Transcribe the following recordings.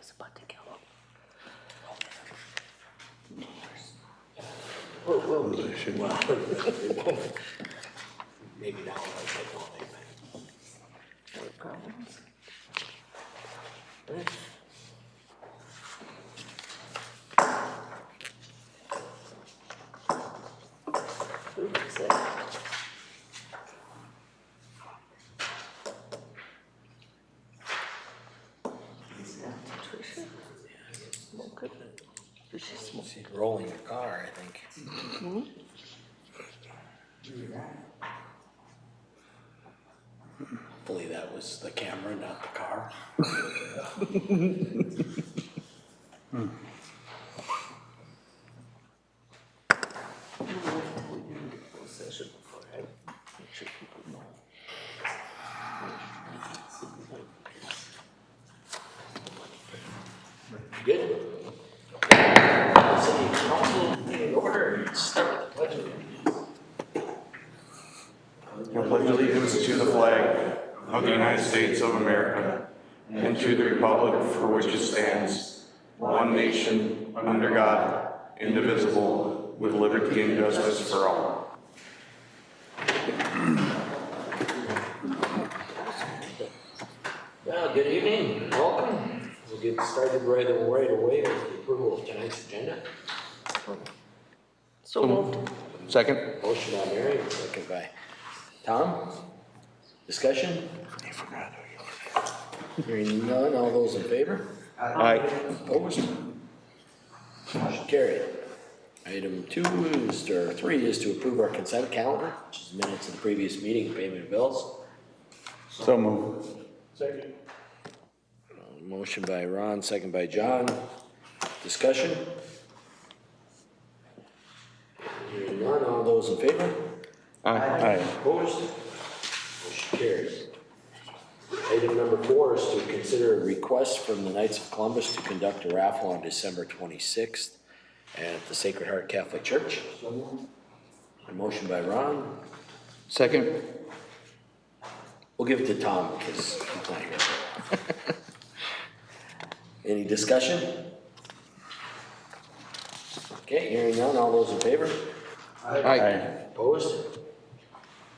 was about to kill him. Maybe now, I don't think. No problems. Who is that? Is that Tricia? Smoking? Does she smoke? She's rolling the car, I think. Hopefully that was the camera, not the car. Session before I make sure people know. Good. City Council meeting order. Start the pledge. I pledge allegiance to the flag of the United States of America and to the republic for which it stands, one nation, under God, indivisible, with liberty and justice for all. Well, good evening, welcome. We'll get started right away with the approval of tonight's agenda. So moved. Second. Motion by Mary, second by Tom. Discussion? I forgot who Hearing none, all those in favor? Aye. Opposed? Motion carried. Item 3 is to approve our consent calendar, which is minutes of the previous meeting, payment of bills. So move. Second. Motion by Ron, second by John. Discussion? Hearing none, all those in favor? Aye. Opposed? Motion carried. Item number 4 is to consider a request from the Knights of Columbus to conduct a raffle on December 26th at the Sacred Heart Catholic Church. A motion by Ron. Second. We'll give it to Tom because he's not here. Any discussion? Okay, hearing none, all those in favor? Aye. Opposed?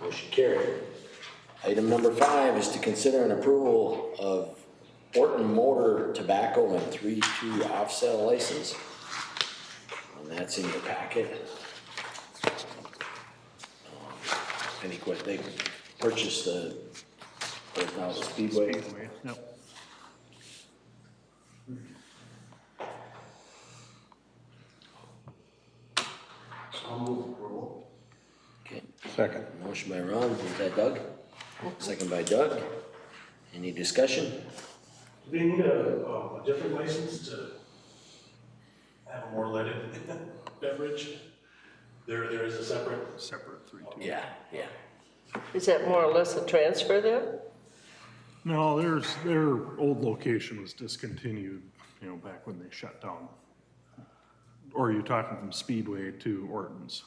Motion carried. Item number 5 is to consider an approval of Orton Motor Tobacco and 3-2 off-sale license. And that's in your packet. I think what they purchased now the Speedway. Yep. Okay, Second. motion by Ron, is that Doug? Second by Doug. Any discussion? Do they need a different license to have a more leaded beverage? There is a separate 3-2. Yeah. Is that more or less a transfer then? No, their old location was discontinued, back when they shut down. Or are you talking from Speedway to Orton's?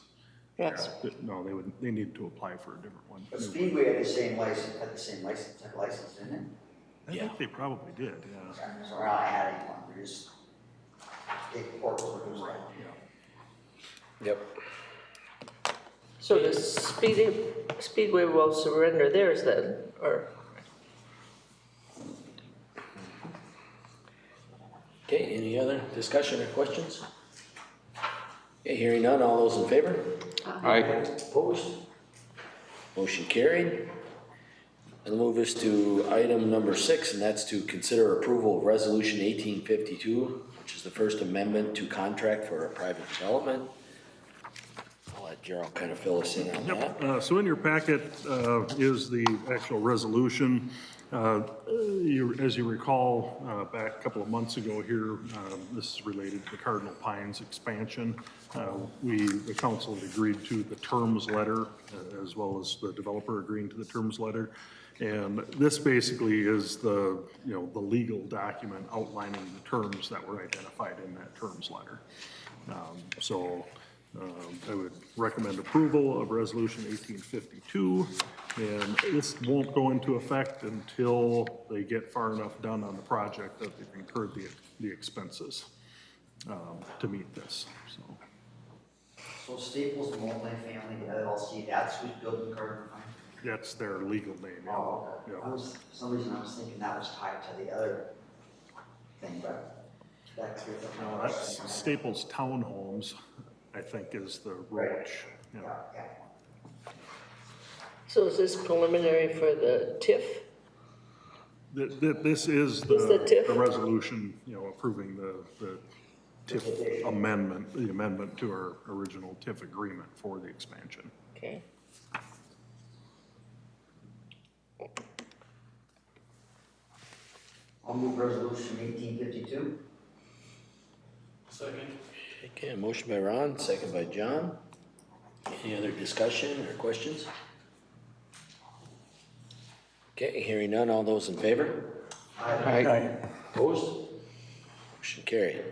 Yes. No, they need to apply for a different one. But Speedway had the same license, didn't it? I Yeah. think they probably did, yeah. So we're not adding one, we're just taking Portland. Right, yeah. Yep. So the Speedway will surrender theirs then, or? Okay, any other discussion or questions? Okay, hearing none, all those in favor? Aye. Opposed? Motion carried. And move us to item number 6, and that's to consider approval of resolution 1852, which is the first amendment to contract for a private development. I'll let Gerald kind of fill us in on that. Yep, so in your packet is the actual resolution. As you recall, back a couple of months ago here, this is related to the Cardinal Pines expansion. The council had agreed to the terms letter, as well as the developer agreeing to the terms letter. And this basically is the legal document outlining the terms that were identified in that terms letter. I would recommend approval of resolution 1852 And this won't go into effect until they get far enough done on the project that they've incurred the expenses to meet this, so. So Staples multifamily LLC, that's who's building Cardinal Pines? That's their legal name. Oh, okay. Yeah. For some reason I was thinking that was tied to the other thing, but that's with the. No, that's Staples Townhomes, I think is the roach. Yeah, Yeah. yeah. So is this preliminary for the TIF? This is the TIF? the resolution, approving the TIF amendment, the amendment to our original TIF agreement for the expansion. Okay. I'll move resolution 1852. Okay, a motion by Ron, second by John. Any other discussion or questions? Okay, hearing none, all those in favor? Opposed? Motion carried.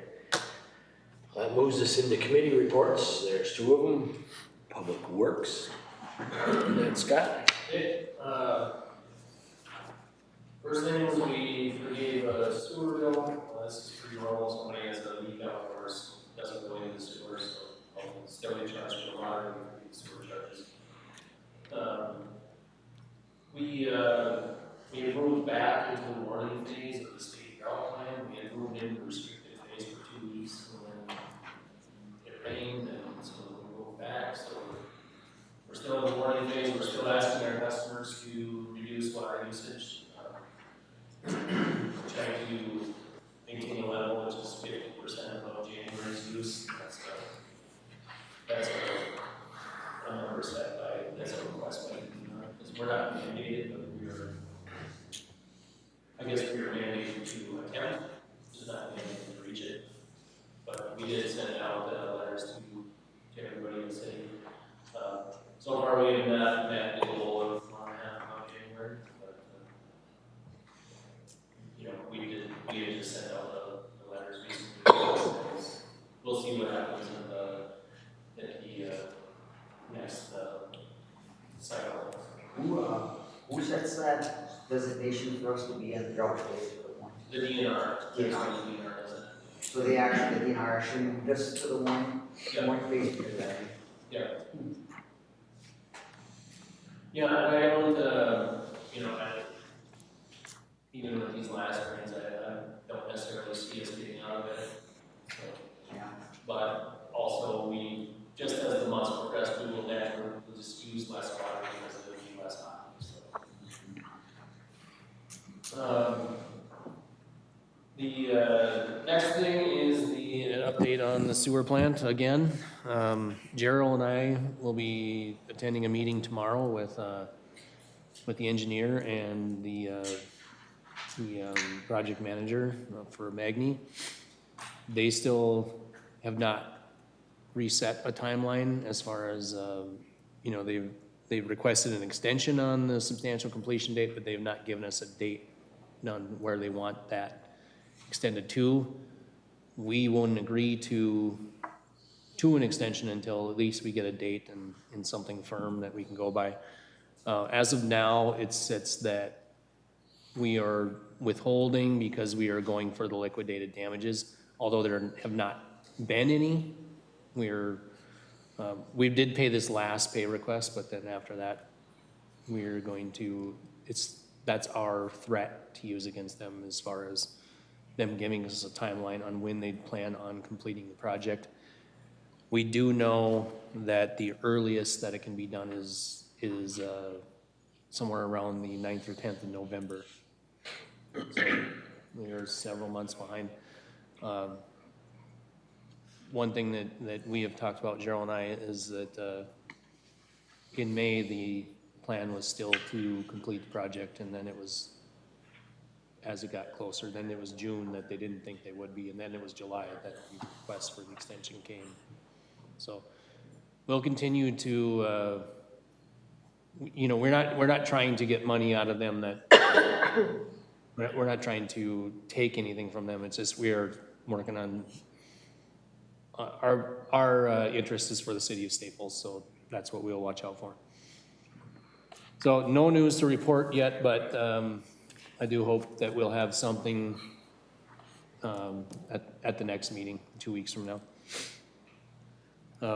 That moves us into committee reports. There's two of them. Public Works. And then Scott. Okay, first thing is we forgave a sewer bill. This is pretty normal, somebody has a leak outdoors, doesn't go into the sewer, so I'll still be charged for the water and sewer charges. We had moved back into the warning phase of the state drought plan. We had moved into restricted phase for 2 weeks, and then it rained, and so we moved back. So we're still in the warning phase. We're still asking our customers to reduce water usage. Trying to maintain a level which is 50% above January's use. That's a number set by, that's a request by, because we're not mandated, but we are, I guess we are mandated to attempt, just not mandated to reach it. But we did send out letters to everybody in the city. So far we have not met the goal of 1.5 of January, but we had just sent out the letters recently. We'll see what happens in the next cycle. Who sets that designation for us to be in the drought phase for the one? The DNR. DNR. DNR does it. So they actually, the DNR actually moved us to the one phase for that. Yeah. Yeah, and I don't, even with these last rains, I don't necessarily see us getting out of it. So, Yeah. but also just as the months progress, we will naturally just use less water because it will be less hot, so. The next thing is an update on the sewer plant again. Gerald and I will be attending a meeting tomorrow with the engineer and the project manager for Magny. They still have not reset a timeline as far as, they've requested an extension on the substantial completion date, but they have not given us a date on where they want that extended to. We won't agree to an extension until at least we get a date and something firm that we can go by. As of now, it sits that we are withholding because we are going for the liquidated damages, although there have not been any. We did pay this last pay request, but then after that, we're going to, that's our threat to use against them as far as them giving us a timeline on when they plan on completing the project. We do know that the earliest that it can be done is somewhere around the 9th or 10th of November. So we are several months behind. One thing that we have talked about, Gerald and I, is that in May, the plan was still to complete the project, and then it was, as it got closer, then it was June that they didn't think they would be, and then it was July that the request for the extension came. So we'll continue to, we're not trying to get money out of them that, we're not trying to take anything from them. It's just we are working on, our interest is for the city of Staples, so that's what we'll watch out for. So no news to report yet, but I do hope that we'll have something at the next meeting, 2 weeks from now.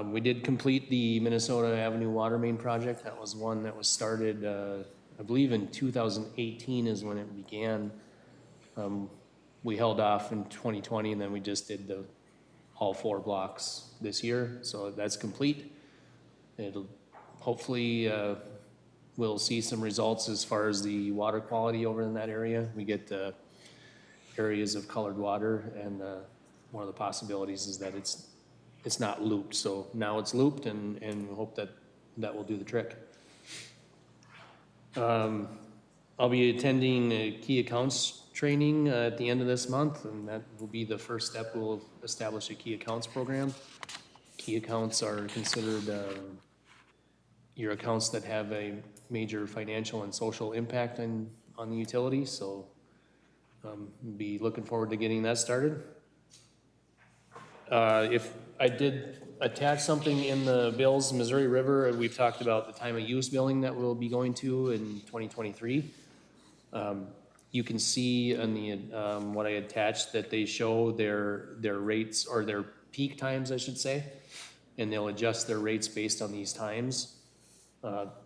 We did complete the Minnesota Avenue Water Main project. That was one that was started, I believe in 2018 is when it began. We held off in 2020 and then we just did all 4 blocks this year. So that's complete. It'll hopefully, we'll see some results as far as the water quality over in that area. We get areas of colored water, and one of the possibilities is that it's not looped. So now it's looped, and we hope that will do the trick. I'll be attending a key accounts training at the end of this month, and that will be the first step. We'll establish a key accounts program. Key accounts are considered your accounts that have a major financial and social impact on the utility. So be looking forward to getting that started. If I did attach something in the bills, Missouri River, we've talked about the time of use billing that we'll be going to in 2023. You can see on the what I attached that they show their rates, or their peak times, I should say, and they'll adjust their rates based on these times.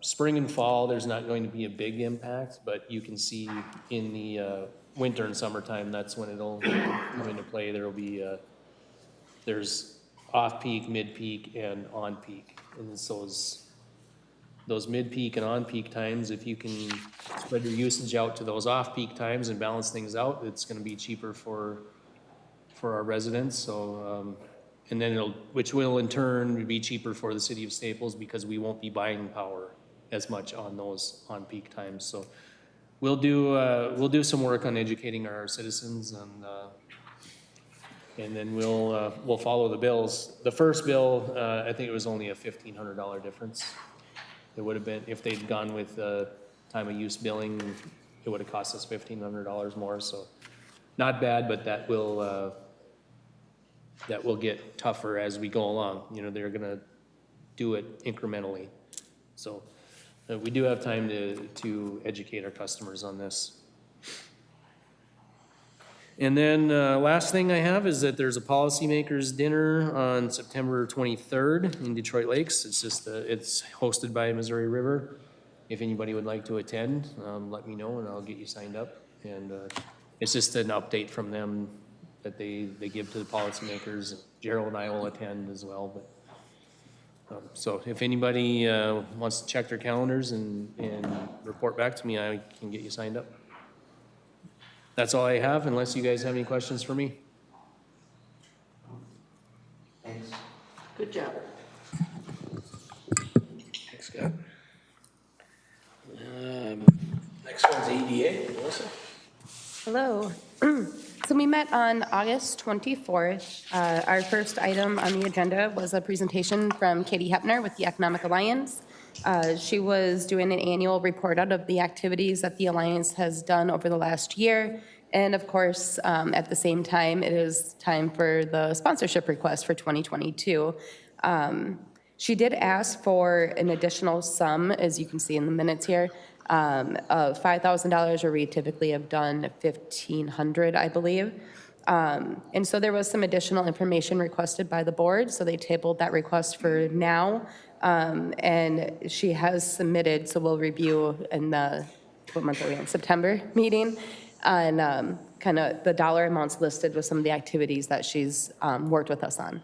Spring and fall, there's not going to be a big impact, but you can see in the winter and summertime, that's when it'll come into play. There'll be there's off-peak, mid-peak, and on-peak. And so those mid-peak and on-peak times, if you can spread your usage out to those off-peak times and balance things out, it's gonna be cheaper for our residents. So, and then which will in turn be cheaper for the city of Staples, because we won't be buying power as much on those on-peak times. So we'll do some work on educating our citizens, and then we'll follow the bills. The first bill, I think it was only a $1,500 difference. It would have been, if they'd gone with time of use billing, it would have cost us $1,500 more. So not bad, but that will get tougher as we go along. You know, they're gonna do it incrementally. So we do have time to educate our customers on this. And then last thing I have is that there's a policymakers dinner on September 23rd in Detroit Lakes. It's just it's hosted by Missouri River. If anybody would like to attend, let me know and I'll get you signed up. And it's just an update from them that they give to the policymakers. Gerald and I will attend as well. But so if anybody wants to check their calendars and report back to me, I can get you signed up. That's all I have, unless you guys have any questions for me. Thanks. Good job. Thanks, Scott. Next one's EDA, Melissa. Hello. So we met on August 24th. Our first item on the agenda was a presentation from Katie Hepner with the Economic Alliance. She was doing an annual report out of the activities that the Alliance has done over the last year. And of course, at the same time, it is time for the sponsorship request for 2022. She did ask for an additional sum, as you can see in the minutes here, of $5,000, where we typically have done $1,500, I believe. And so there was some additional information requested by the board, so they tabled that request for now. And she has submitted, so we'll review in the, what month are we in, September meeting, and kind of the dollar amounts listed with some of the activities that she's worked with us on.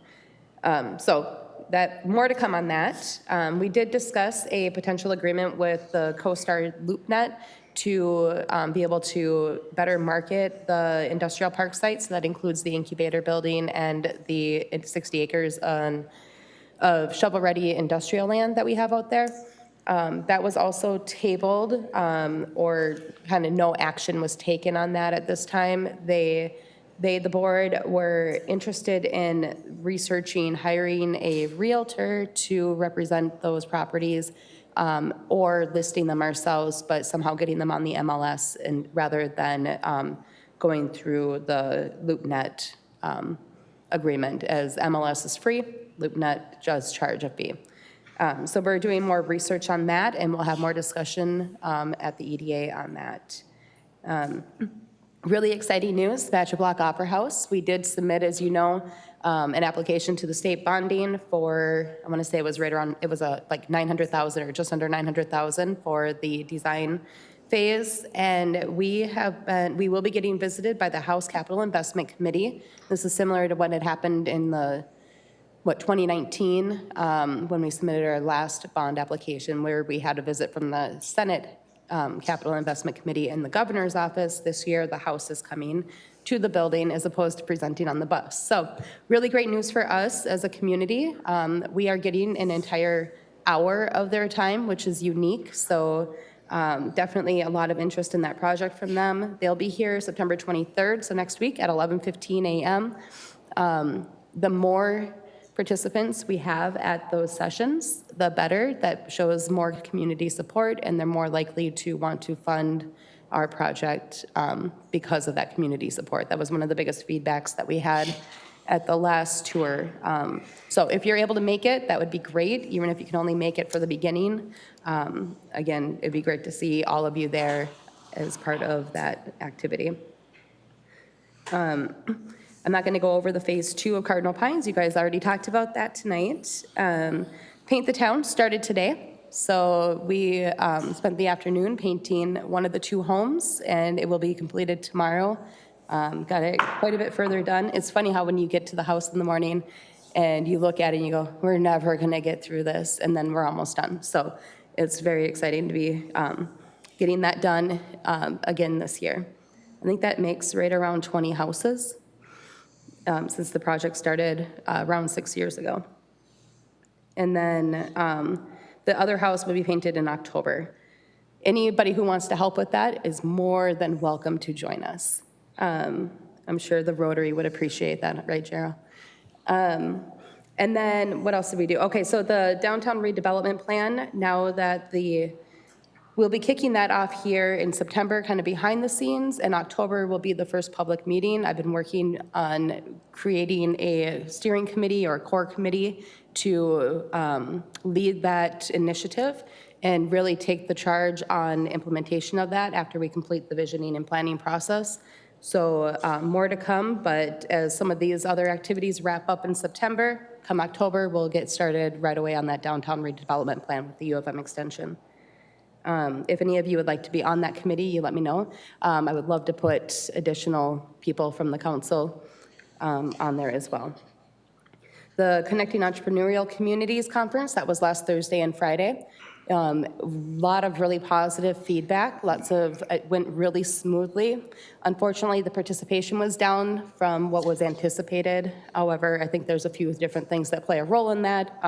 So that more to come on that. We did discuss a potential agreement with the CoStar LoopNet to be able to better market the industrial park sites. So that includes the incubator building and the 60 acres of shovel-ready industrial land that we have out there. That was also tabled, or kind of no action was taken on that at this time. The board were interested in researching hiring a realtor to represent those properties, or listing them ourselves, but somehow getting them on the MLS, and rather than going through the LoopNet agreement, as MLS is free, LoopNet does charge a fee. So we're doing more research on that, and we'll have more discussion at the EDA on that. Really exciting news, Badger Block Opera House. We did submit, as you know, an application to the state bonding for, I want to say it was right around, it was like 900,000 or just under 900,000 for the design phase. And we will be getting visited by the House Capital Investment Committee. This is similar to what had happened in 2019, when we submitted our last bond application, where we had a visit from the Senate Capital Investment Committee in the governor's office. This year, the House is coming to the building as opposed to presenting on the bus. So really great news for us as a community. We are getting an entire hour of their time, which is unique. So definitely a lot of interest in that project from them. They'll be here September 23rd, so next week at 11:15 a.m. The more participants we have at those sessions, the better. That shows more community support, and they're more likely to want to fund our project because of that community support. That was one of the biggest feedbacks that we had at the last tour. So if you're able to make it, that would be great, even if you can only make it for the beginning. Again, it'd be great to see all of you there as part of that activity. I'm not going to go over the phase 2 of Cardinal Pines. You guys already talked about that tonight. Paint the Town started today. So we spent the afternoon painting one of the 2 homes, and it will be completed tomorrow. Got it quite a bit further done. It's funny how when you get to the house in the morning and you look at it and you go, we're never going to get through this, and then we're almost done. So it's very exciting to be getting that done again this year. I think that makes right around 20 houses. Since the project started around 6 years ago. And then the other house will be painted in October. Anybody who wants to help with that is more than welcome to join us. I'm sure the Rotary would appreciate that, right, Gerald? And then what else did we do? Okay, so the downtown redevelopment plan, now that we'll be kicking that off here in September, kind of behind the scenes, and October will be the first public meeting. I've been working on creating a steering committee or a core committee to lead that initiative and really take the charge on implementation of that after we complete the visioning and planning process. So more to come, but as some of these other activities wrap up in September, come October, we'll get started right away on that downtown redevelopment plan with the U of M extension. If any of you would like to be on that committee, you let me know. I would love to put additional people from the council on there as well. The Connecting Entrepreneurial Communities Conference, that was last Thursday and Friday. A lot of really positive feedback, it went really smoothly. Unfortunately, the participation was down from what was anticipated. However, I think there's a few different things that play a role in that.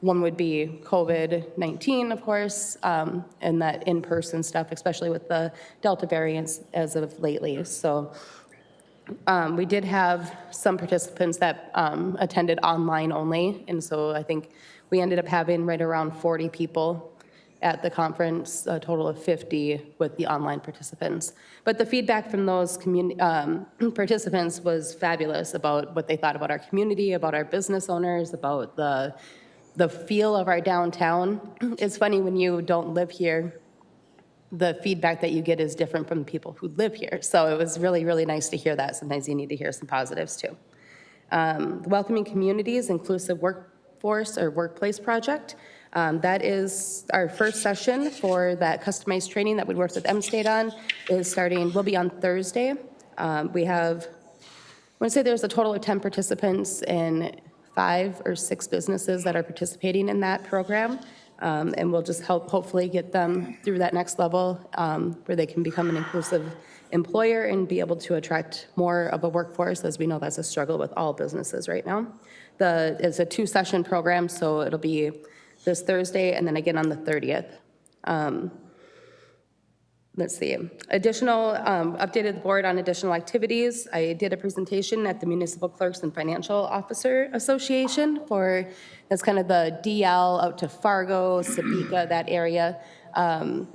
One would be COVID-19, of course, and that in-person stuff, especially with the Delta variants as of lately. So we did have some participants that attended online only, and so I think we ended up having right around 40 people at the conference, a total of 50 with the online participants. But the feedback from those participants was fabulous about what they thought about our community, about our business owners, about the feel of our downtown. It's funny when you don't live here, the feedback that you get is different from the people who live here. So it was really, really nice to hear that. Sometimes you need to hear some positives too. Welcoming Communities, Inclusive Workforce or Workplace Project. That is our first session for that customized training that we worked with MState on, will be on Thursday. We have, I want to say there's a total of 10 participants and 5 or 6 businesses that are participating in that program. And we'll just hopefully get them through that next level where they can become an inclusive employer and be able to attract more of a workforce, as we know that's a struggle with all businesses right now. It's a 2-session program, so it'll be this Thursday and then again on the 30th. Let's see, updated the board on additional activities. I did a presentation at the Municipal Clerks and Financial Officer Association that's kind of the DL out to Fargo, Sabika, that area.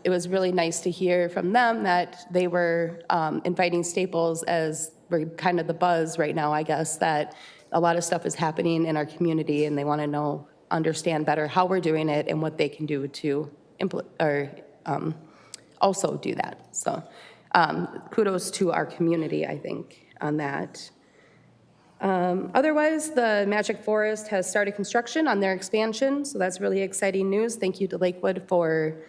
It was really nice to hear from them that they were inviting Staples as we're kind of the buzz right now, I guess, that a lot of stuff is happening in our community and they want to know understand better how we're doing it and what they can do to also do that. So kudos to our community, I think, on that. Otherwise, the Magic Forest has started construction on their expansion, so that's really exciting news. Thank you to Lakewood for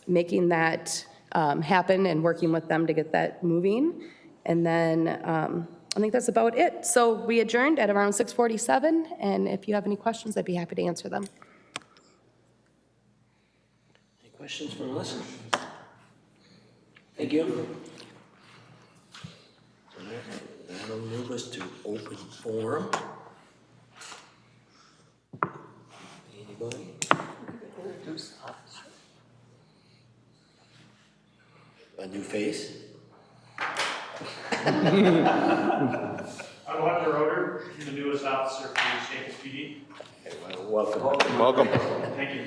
making that happen and working with them to get that moving. And then I think that's about it. So we adjourned at around 6:47, and if you have any questions, I'd be happy to answer them. Any questions for Melissa? Thank you. That'll move us to open forum. Anybody? A new face? I'm Walter Roder, the newest officer for the state of PD. Okay, well, welcome. Welcome. Thank you.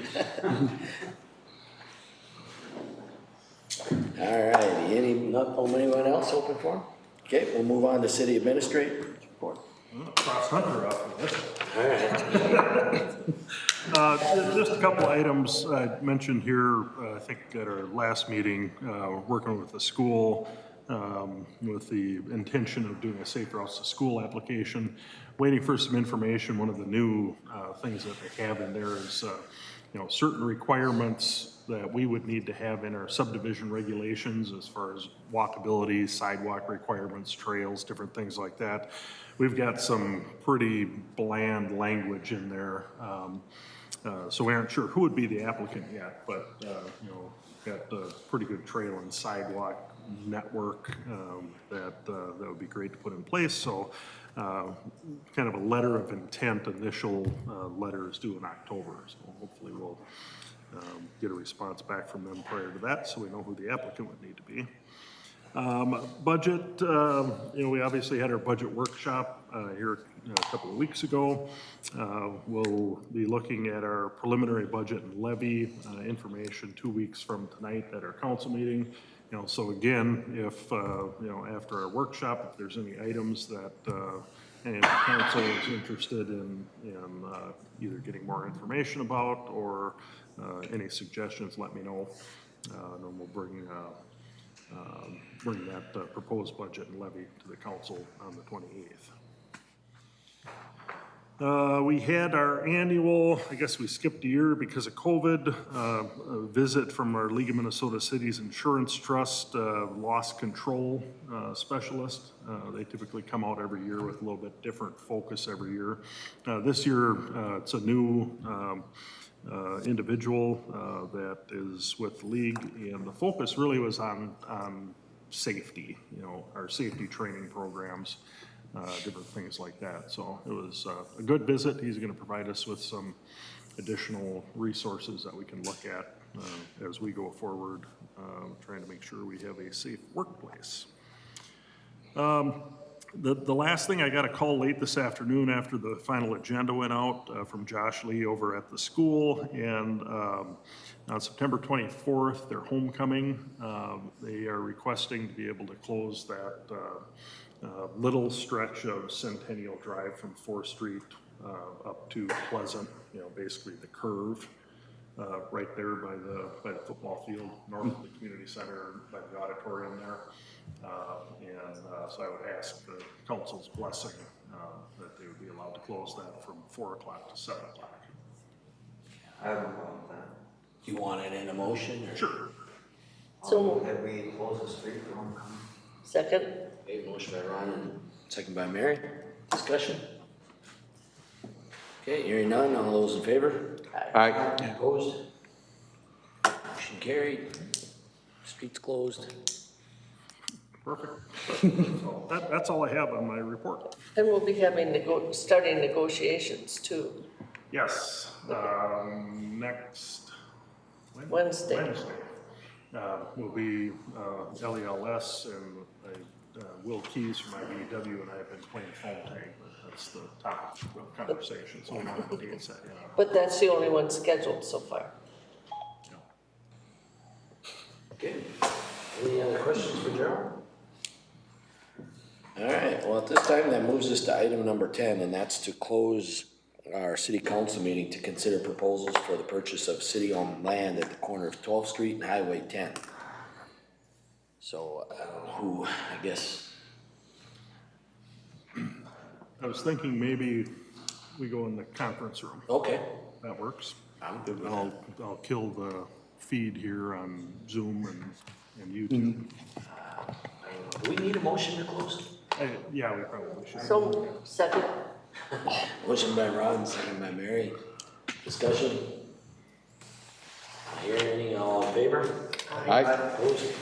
All righty, anyone else open forum? Okay, we'll move on to city administrator report. Cross Hunter up with this. All right. Just a couple items I mentioned here, I think at our last meeting, working with the school with the intention of doing a Safe Routes to School application, waiting for some information. One of the new things that they have in there is certain requirements that we would need to have in our subdivision regulations as far as walkability, sidewalk requirements, trails, different things like that. We've got some pretty bland language in there. So we aren't sure who would be the applicant yet, but got a pretty good trail and sidewalk network that would be great to put in place. So kind of a letter of intent, initial letter is due in October. So hopefully we'll get a response back from them prior to that, so we know who the applicant would need to be. Budget, we obviously had our budget workshop here a couple of weeks ago. We'll be looking at our preliminary budget and levy information 2 weeks from tonight at our council meeting. So again, if, after our workshop, if there's any items that any of the council is interested in either getting more information about or any suggestions, let me know. And then we'll bring that proposed budget and levy to the council on the 28th. We had our annual, I guess we skipped a year because of COVID, a visit from our League of Minnesota Cities Insurance Trust loss control specialist. They typically come out every year with a little bit different focus every year. This year, it's a new individual that is with the league, and the focus really was on safety, our safety training programs, different things like that. So it was a good visit. He's going to provide us with some additional resources that we can look at as we go forward, trying to make sure we have a safe workplace. The last thing, I got a call late this afternoon after the final agenda went out from Josh Lee over at the school, and on September 24th, their homecoming, they are requesting to be able to close that little stretch of Centennial Drive from 4th Street up to Pleasant, basically the curve right there by the football field, north of the community center, by the auditorium there. So I would ask the council's blessing that they would be allowed to close that from 4 o'clock to 7 o'clock. I have no problem with that. Do you want it in a motion? Or? Sure. So- Have we closed the street for homecoming? Second? Okay, motion by Ron and second by Mary. Discussion? Okay, hearing none, all those in favor? Aye. Opposed? Motion carried. Streets closed. Perfect. So that's all I have on my report. And we'll be having, starting negotiations too. Yes, next Wednesday. Will be LELS and Will Keys from IBEW and I have been playing phone tag, but that's the topic of conversation, so we don't have a date set yet. But that's the only one scheduled so far. Okay. Any other questions for Gerald? All right, well, at this time, that moves us to item number 10, and that's to close our city council meeting to consider proposals for the purchase of city-owned land at the corner of 12th Street and Highway 10. So, who, I guess, I was thinking maybe we go in the conference room. okay, That works. I'm good with I'll, that. I'll kill the feed here on Zoom and YouTube. Do we need a motion to close? Yeah, we probably should. So, second, Motion by Ron, second by Mary. Discussion? Not hearing any, all in favor? Aye. Opposed?